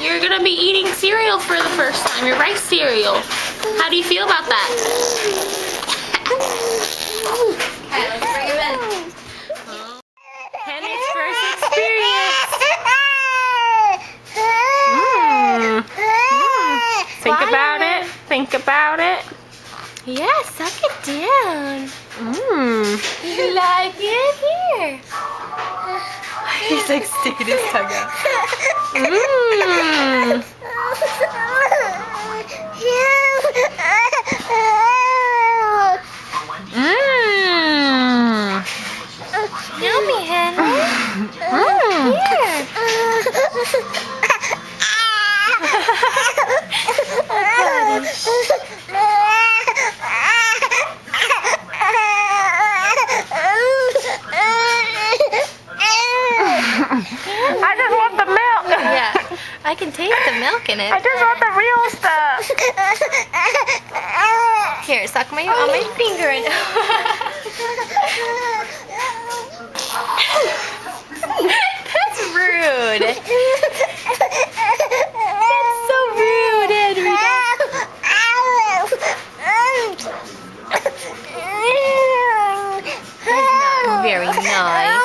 You're gonna be eating cereal for the first time, your rice cereal. How do you feel about that? Okay, let's bring him in. Henny's first experience. Think about it. Think about it. Yeah, suck it down. You like it? Here. He's like sticking his tongue out. Yummy, Henry. Here. I just want the milk. Yeah, I can taste the milk in it. I just want the real stuff. Here, suck on my finger and that's rude. That's so rude, Henry. That's not very nice.